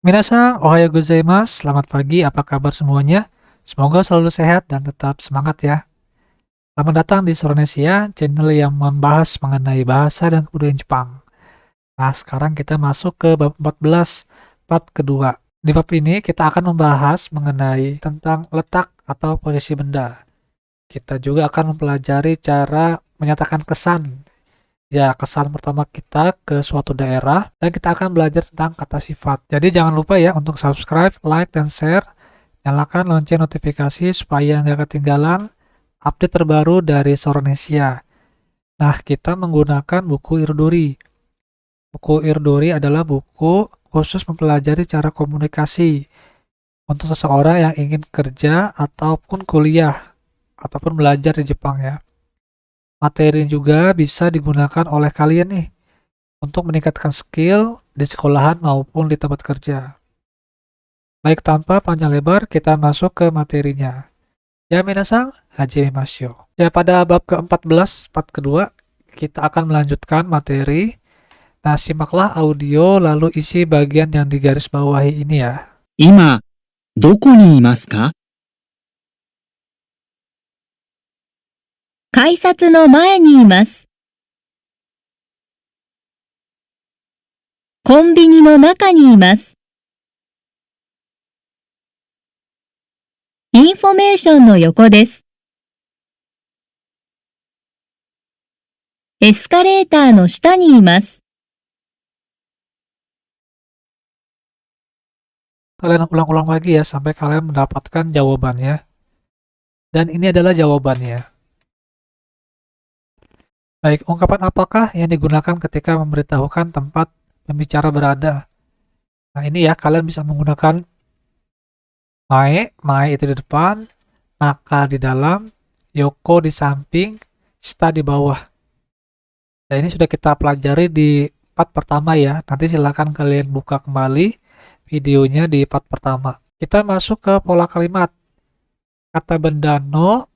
Minasan, ohayo gozaimasu. Selamat pagi, apa kabar semuanya? Semoga selalu sehat dan tetap semangat ya. Selamat datang di Soronesia, channel yang membahas mengenai bahasa dan kebudayaan Jepang. Nah, sekarang kita masuk ke bab 14, part kedua. Di bab ini kita akan membahas mengenai tentang letak atau posisi benda. Kita juga akan mempelajari cara menyatakan kesan. Ya, kesan pertama kita ke suatu daerah, dan kita akan belajar tentang kata sifat. Jadi jangan lupa ya untuk subscribe, like, dan share. Nyalakan lonceng notifikasi supaya nggak ketinggalan update terbaru dari Soronesia. Nah, kita menggunakan buku Irdori. Buku Irdori adalah buku khusus mempelajari cara komunikasi untuk seseorang yang ingin kerja ataupun kuliah ataupun belajar di Jepang ya. Materi juga bisa digunakan oleh kalian nih untuk meningkatkan skill di sekolahan maupun di tempat kerja. Baik, tanpa panjang lebar, kita masuk ke materinya. Ya, minasang, hajime Ya, pada bab ke-14, part kedua, kita akan melanjutkan materi. Nah, simaklah audio lalu isi bagian yang digaris bawahi ini ya. 今、どこにいますか？改札の前にいます。コンビニの中にいます。インフォメーションの横です。エスカレーターの下にいます。Kalian ulang-ulang lagi ya sampai kalian mendapatkan jawabannya. Dan ini adalah jawabannya. Baik, ungkapan apakah yang digunakan ketika memberitahukan tempat pembicara berada? Nah, ini ya, kalian bisa menggunakan mae itu di depan, naka di dalam, yoko di samping, shita di bawah. Nah, ini sudah kita pelajari di part pertama ya. Nanti silakan kalian buka kembali videonya di part pertama. Kita masuk ke pola kalimat. Kata benda no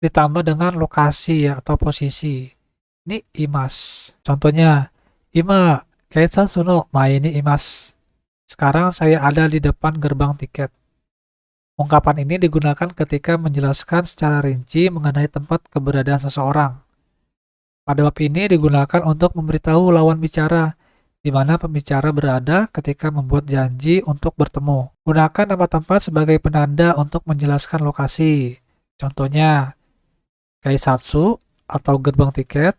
ditambah dengan lokasi ya atau posisi. Ini imas. Contohnya, ima kaitsu no mae ni imas. Sekarang saya ada di depan gerbang tiket. Ungkapan ini digunakan ketika menjelaskan secara rinci mengenai tempat keberadaan seseorang. Pada bab ini digunakan untuk memberitahu lawan bicara di mana pembicara berada ketika membuat janji untuk bertemu. Gunakan nama tempat sebagai penanda untuk menjelaskan lokasi. Contohnya, kaisatsu atau gerbang tiket,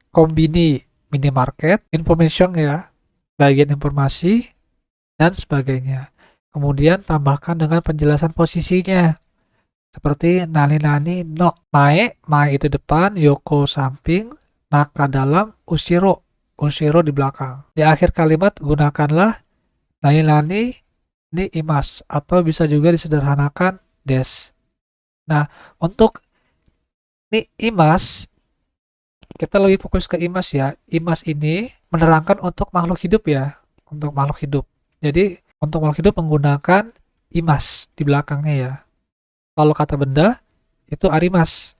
kombini minimarket, information ya, bagian informasi, dan sebagainya. Kemudian tambahkan dengan penjelasan posisinya. Seperti nani-nani no. Mae itu depan, yoko samping, naka dalam, ushiro di belakang. Di akhir kalimat gunakanlah nani-nani ni imas atau bisa juga disederhanakan des. Nah, untuk ni imas kita lebih fokus ke imas ya. Imas ini menerangkan untuk makhluk hidup ya, untuk makhluk hidup. Jadi untuk makhluk hidup menggunakan imas di belakangnya ya. Kalau kata benda itu arimas.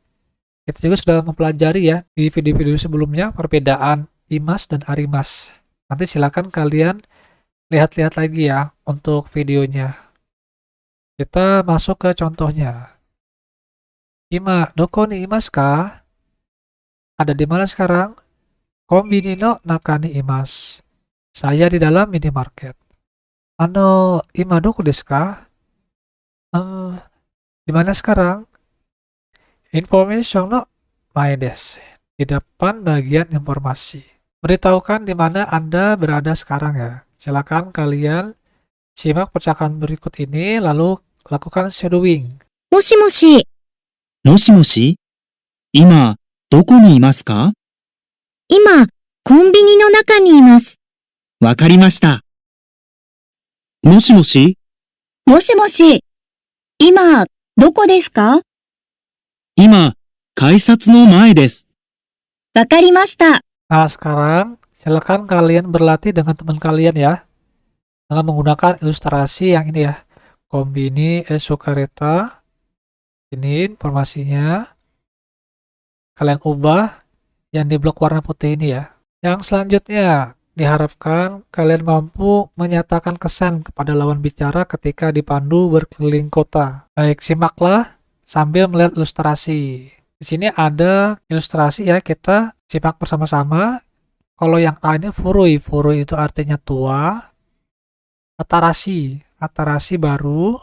Kita juga sudah mempelajari ya di video-video sebelumnya perbedaan imas dan arimas. Nanti silakan kalian lihat-lihat lagi ya untuk videonya. Kita masuk ke contohnya. Ima, doko ni imasu ka? Ada di mana sekarang? Kombini no naka ni imasu. Saya di dalam minimarket. Ima doko desu ka? Di mana sekarang? Information no mae desu. Di depan bagian informasi. Beritahukan di mana Anda berada sekarang ya. Silakan kalian simak percakapan berikut ini lalu lakukan shadowing. もしもし、もしもし、今、どこにいますか？今、コンビニの中にいます。わかりました。もしもし、もしもし、今、どこですか？今、改札の前です。わかりました。 Nah, sekarang silakan kalian berlatih dengan teman kalian ya. Dengan menggunakan ilustrasi yang ini ya. Kombini esokareta. Ini informasinya. Kalian ubah yang di blok warna putih ini ya. Yang selanjutnya, diharapkan kalian mampu menyatakan kesan kepada lawan bicara ketika dipandu berkeliling kota. Baik, simaklah sambil melihat ilustrasi. Di sini ada ilustrasi ya, kita simak bersama-sama. Kalau yang A ini furui, furui itu artinya tua. Atarashi, atarashi baru.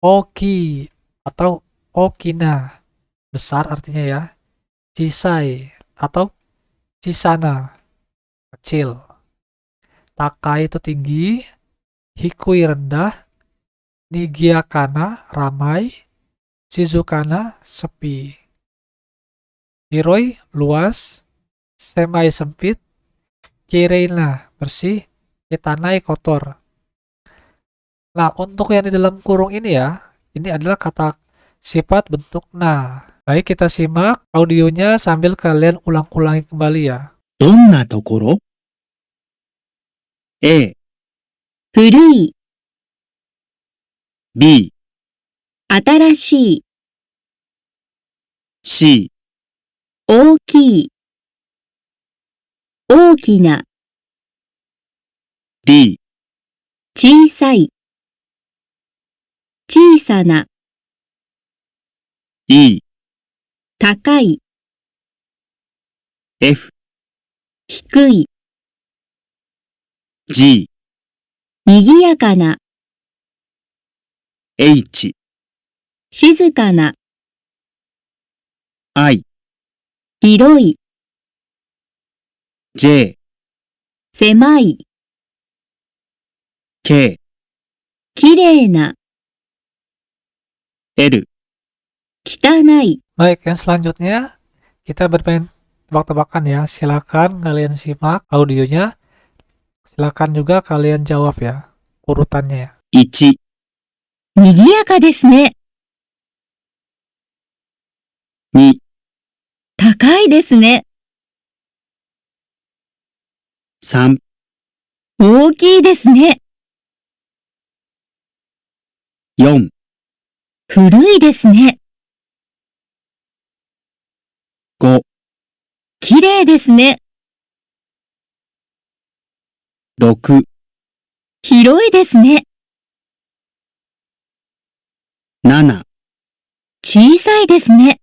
Oki atau okina, besar artinya ya. Chisai atau chisana, kecil. Takai itu tinggi. Hikui rendah. Nigiakana ramai. Shizukana sepi. Hiroi luas. Semai sempit. Kireina bersih. Kitanai kotor. Nah, untuk yang di dalam kurung ini ya, ini adalah kata sifat bentuk na. Baik, kita simak audionya sambil kalian ulang-ulangi kembali ya. どんなところ ?A、古い、 B、新しい、 C、大きい、大きな、 D、小さい、小さな、 E、高い、 F、低い、 G、にぎやかな、 H、静かな、 I、広い、 J、狭い、 K、きれいな、 L、汚い。 Baik, yang selanjutnya kita bermain tebak-tebakan ya. Silakan kalian simak audionya. Silakan juga kalian jawab ya, urutannya ya. 1、にぎやかですね。 2、高いですね。 3、大きいですね。 4、古いですね。 5、きれいですね。 6、広いですね。 7、小さいですね。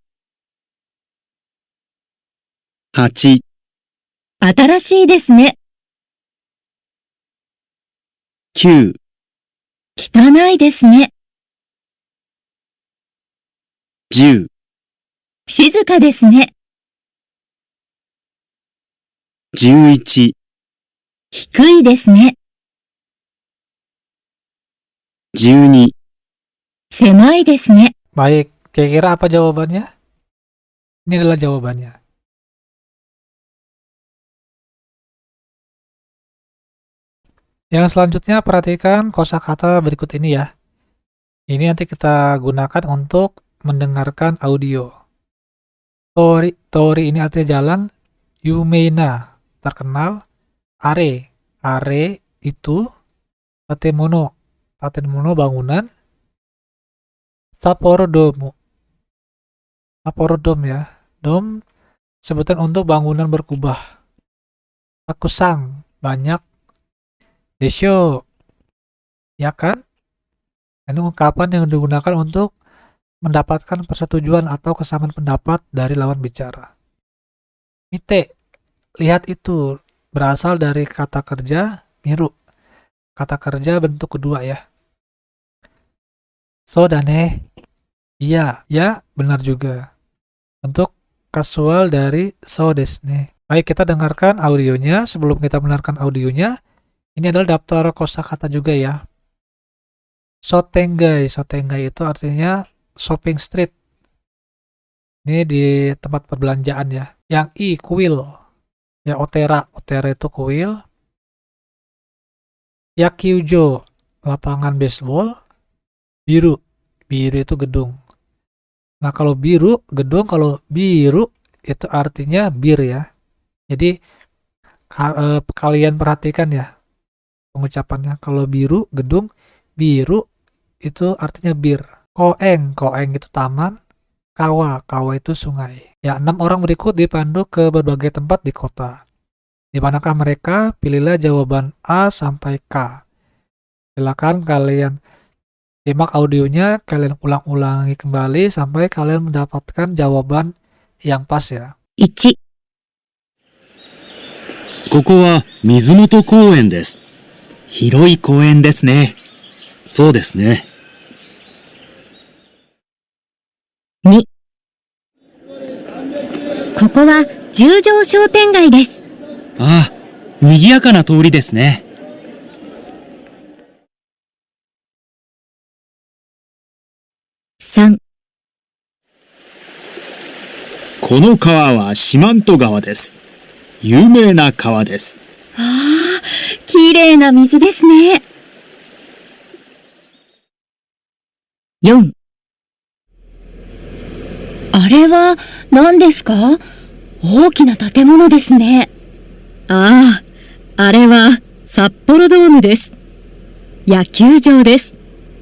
8、新しいですね。 9、汚いですね。 10、静かですね。 11、低いですね。 12、狭いですね。 Baik, kira-kira apa jawabannya? Ini adalah jawabannya. Yang selanjutnya perhatikan kosakata berikut ini ya. Ini nanti kita gunakan untuk mendengarkan audio. Tori, tori ini artinya jalan. Yumeina, terkenal. Are, are itu. Tatemono, tatemono bangunan. Sapporo Domu, Sapporo Dome ya. Dome sebutan untuk bangunan berkubah. Takusang, banyak. Desho, ya kan? Ini ungkapan yang digunakan untuk mendapatkan persetujuan atau kesamaan pendapat dari lawan bicara. Mite, lihat itu, berasal dari kata kerja miru. Kata kerja bentuk kedua ya. So dane, iya, ya benar juga. Bentuk kasual dari so desu. Baik, kita dengarkan audionya. Sebelum kita mendengarkan audionya, ini adalah daftar kosakata juga ya. Sotengai, sotengai itu artinya shopping street. Ini di tempat perbelanjaan ya. Yang I, kuil. Ya, otera, otera itu kuil. Yakyujo, lapangan baseball. Biru, biru itu gedung. Nah, kalau biru, gedung, kalau biru itu artinya bir ya. Jadi kalian perhatikan ya pengucapannya. Kalau biru, gedung, biru itu artinya bir. Koeng, koeng itu taman. Kawa, kawa itu sungai. Ya, 6 orang berikut dipandu ke berbagai tempat di kota. Di manakah mereka? Pilihlah jawaban A sampai K. Silakan kalian simak audionya, kalian ulang-ulangi kembali sampai kalian mendapatkan jawaban yang pas ya. 1、ここは水元公園です。広い公園ですね。そうですね。2、ここは十条商店街です。ああ、賑やかな通りですね。3、この川は四万十川です。有名な川です。ああ、綺麗な水ですね。4、あれは何ですか？大きな建物ですね。ああ、あれは札幌ドームです。野球場です。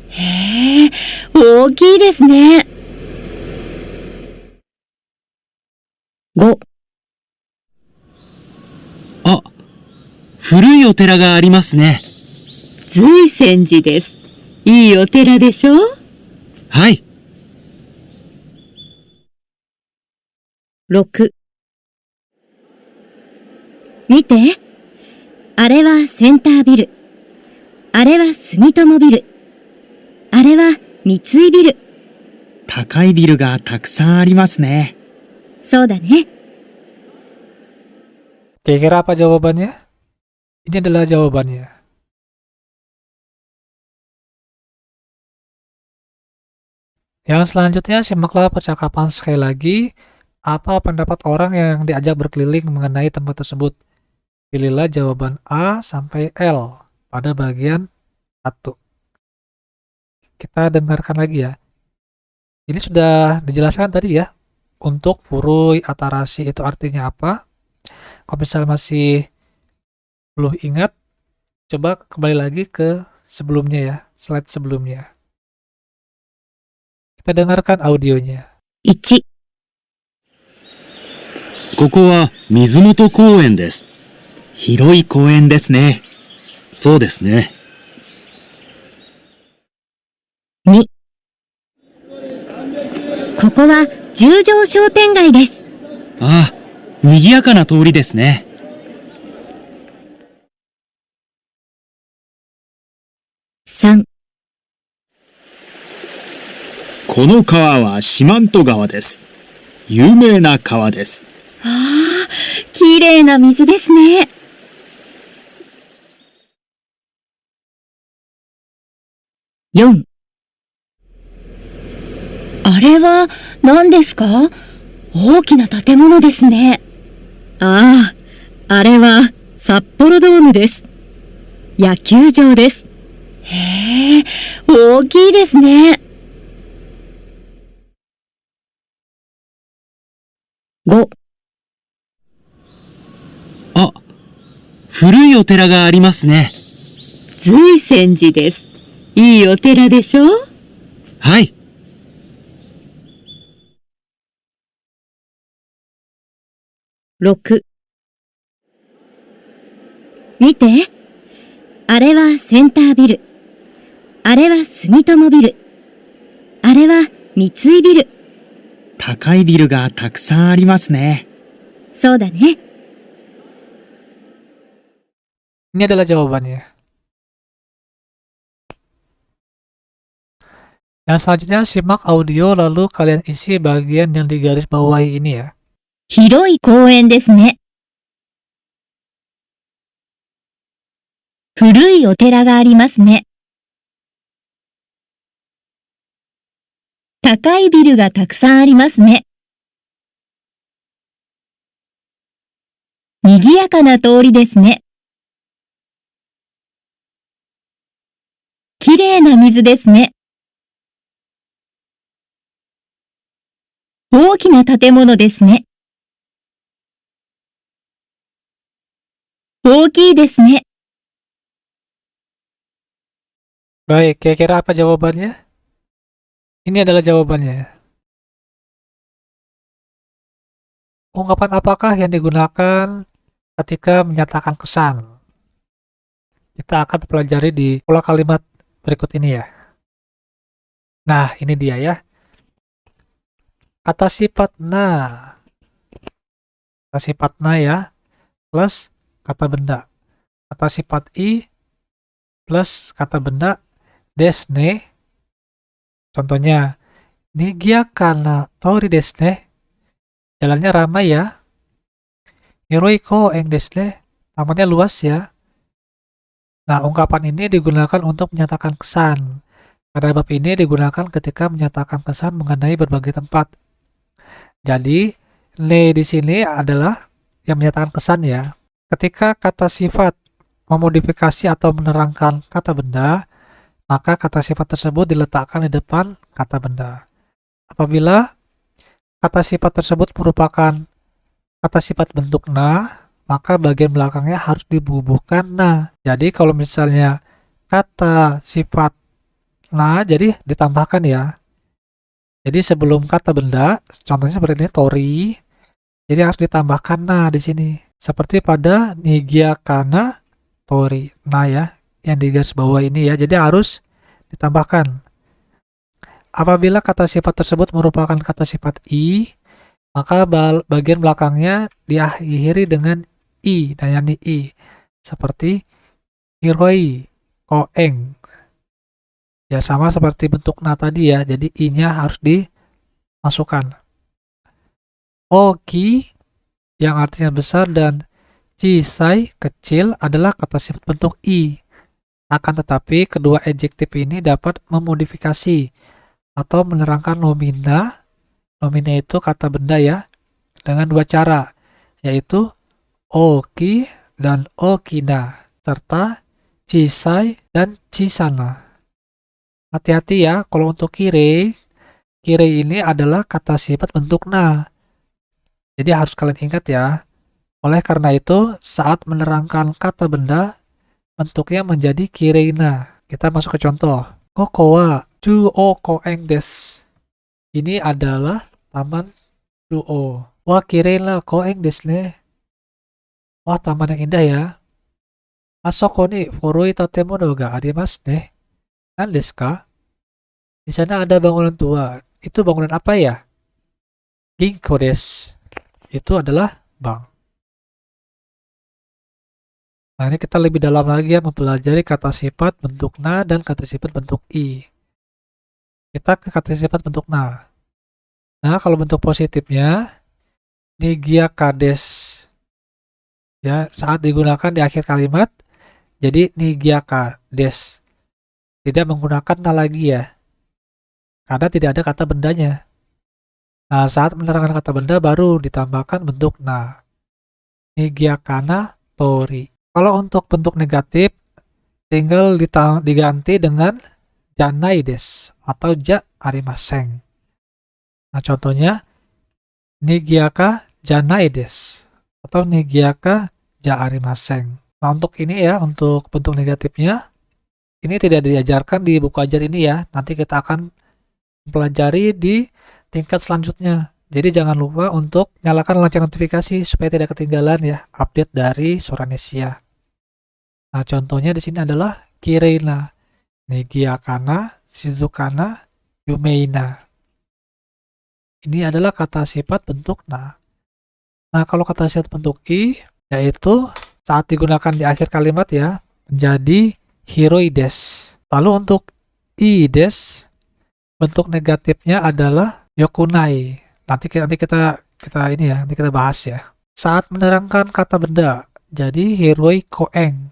へえ、大きいですね。5、あ、古いお寺がありますね。瑞泉寺です。いいお寺でしょ？はい。6、見て。あれはセンタービル。あれは住友ビル。あれは三井ビル。高いビルがたくさんありますね。そうだね。Kira-kira apa jawabannya? Ini adalah jawabannya. Yang selanjutnya simaklah percakapan sekali lagi. Apa pendapat orang yang diajak berkeliling mengenai tempat tersebut? Pilihlah jawaban A sampai L pada bagian 1. Kita dengarkan lagi ya. Ini sudah dijelaskan tadi ya. Untuk furui atarasi itu artinya apa? Kalau misalnya masih belum ingat, coba kembali lagi ke sebelumnya ya, slide sebelumnya. Kita dengarkan audionya. 1、ここは水元公園です。広い公園ですね。そうですね。2、ここは十条商店街です。ああ、賑やかな通りですね。3、この川は四万十川です。有名な川です。ああ、綺麗な水ですね。4、あれは何ですか？大きな建物ですね。ああ、あれは札幌ドームです。野球場です。へえ、大きいですね。5、あ、古いお寺がありますね。瑞泉寺です。いいお寺でしょ？はい。6、見て。あれはセンタービル。あれは住友ビル。あれは三井ビル。高いビルがたくさんありますね。そうだね。Ini adalah jawabannya. Yang selanjutnya simak audio lalu kalian isi bagian yang digaris bawahi ini ya. 広い公園ですね。古いお寺がありますね。高いビルがたくさんありますね。賑やかな通りですね。綺麗な水ですね。大きな建物ですね。大きいですね。Baik, kira-kira apa jawabannya? Ini adalah jawabannya. Ungkapan apakah yang digunakan ketika menyatakan kesan. Kita akan pelajari di pola kalimat berikut ini ya. Nah, ini dia ya. Kata sifat na. Kata sifat na ya, plus kata benda. Kata sifat i plus kata benda desu ne. Contohnya, nigiaka na tori desu ne. Jalannya ramai ya. Hiroi koen desu ne. Tamannya luas ya. Nah, ungkapan ini digunakan untuk menyatakan kesan. Pada bab ini digunakan ketika menyatakan kesan mengenai berbagai tempat. Jadi, ne di sini adalah yang menyatakan kesan ya. Ketika kata sifat memodifikasi atau menerangkan kata benda, maka kata sifat tersebut diletakkan di depan kata benda. Apabila kata sifat tersebut merupakan kata sifat bentuk na, maka bagian belakangnya harus dibubuhkan na. Jadi kalau misalnya kata sifat na, jadi ditambahkan ya. Jadi sebelum kata benda, contohnya seperti ini tori, jadi harus ditambahkan na di sini. Seperti pada nigiakana tori, na ya, yang di garis bawah ini ya. Jadi harus ditambahkan. Apabila kata sifat tersebut merupakan kata sifat i, maka bagian belakangnya diakhiri dengan i dan yani i. Seperti hiroi, koeng. Ya sama seperti bentuk na tadi ya, jadi i-nya harus dimasukkan. Oki yang artinya besar dan chisai kecil adalah kata sifat bentuk i. Akan tetapi kedua adjektif ini dapat memodifikasi atau menerangkan nomina. Nomina itu kata benda ya, dengan dua cara, yaitu oki dan okina, serta chisai dan chisana. Hati-hati ya, kalau untuk kire ini adalah kata sifat bentuk na. Jadi harus kalian ingat ya. Oleh karena itu, saat menerangkan kata benda, bentuknya menjadi kireina. Kita masuk ke contoh. Koko wa juo koeng desu. Ini adalah taman juo. Wa kireina koeng desu ne. Wah, taman yang indah ya. Asoko ni furui tatemono ga arimasu ne. Desu ka? Di sana ada bangunan tua. Itu bangunan apa ya? Ginko desu. Itu adalah bank. Nah, ini kita lebih dalam lagi ya mempelajari kata sifat bentuk na dan kata sifat bentuk i. Kita ke kata sifat bentuk na. Nah, kalau bentuk positifnya nigiaka desu. Ya, saat digunakan di akhir kalimat jadi nigiaka desu. Tidak menggunakan na lagi ya. Karena tidak ada kata bendanya. Nah, saat menerangkan kata benda baru ditambahkan bentuk na. Nigiakana tori. Kalau untuk bentuk negatif, tinggal diganti dengan janai desu atau ja arimasen. Nah, contohnya nigiaka janai desu atau nigiaka ja arimasen. Nah, untuk ini ya, untuk bentuk negatifnya, ini tidak diajarkan di buku ajar ini ya. Nanti kita akan pelajari di tingkat selanjutnya. Jadi jangan lupa untuk nyalakan lonceng notifikasi supaya tidak ketinggalan ya update dari Suranesia. Nah, contohnya di sini adalah kireina, nigiakana, shizukana, yumeina. Ini adalah kata sifat bentuk na. Nah, kalau kata sifat bentuk i, yaitu saat digunakan di akhir kalimat ya, menjadi hiroi desu. Lalu untuk i desu, bentuk negatifnya adalah yokunai. Nanti kita bahas ya. Saat menerangkan kata benda, jadi hiroi koeng.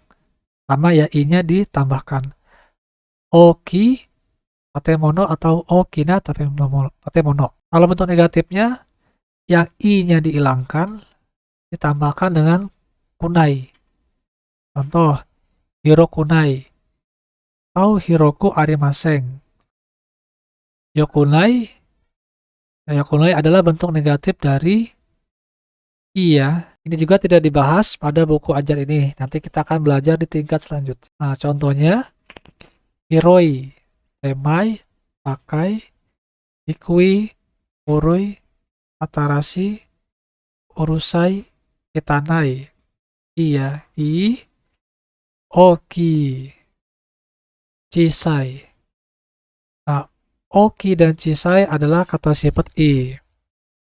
Sama ya i-nya ditambahkan. Oki tatemono atau okina tatemono. Kalau bentuk negatifnya yang i-nya dihilangkan ditambahkan dengan kunai. Contoh hirokunai atau hiroku arimasen. Yokunai adalah bentuk negatif dari i ya. Ini juga tidak dibahas pada buku ajar ini. Nanti kita akan belajar di tingkat selanjutnya. Nah, contohnya hiroi, semai, pakai, ikui, urui, atarashi, urusai, kitanai. Iya, i, oki, cisai. Nah, oki dan cisai adalah kata sifat i.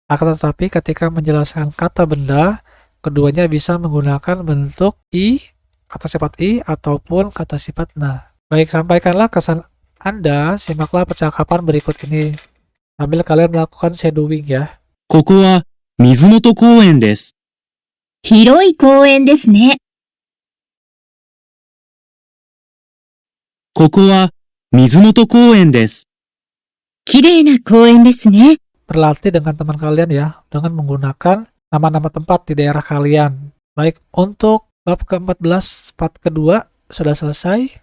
Akan tetapi ketika menjelaskan kata benda, keduanya bisa menggunakan bentuk i, kata sifat i, ataupun kata sifat na. Baik, sampaikanlah kesan Anda, simaklah percakapan berikut ini sambil kalian melakukan shadowing ya. ここは水元公園です。広い公園ですね。ここは水元公園です。綺麗な公園ですね。Berlatih dengan teman kalian ya, dengan menggunakan nama-nama tempat di daerah kalian. Baik, untuk bab ke-14, part kedua sudah selesai.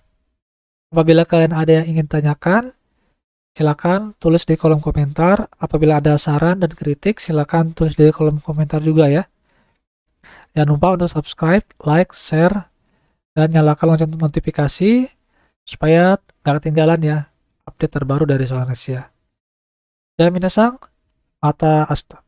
Apabila kalian ada yang ingin tanyakan, silakan tulis di kolom komentar. Apabila ada saran dan kritik, silakan tulis di kolom komentar juga ya. Jangan lupa untuk subscribe, like, share, dan nyalakan lonceng notifikasi supaya gak ketinggalan ya update terbaru dari Soal Asia. Dan minasang, mata asta.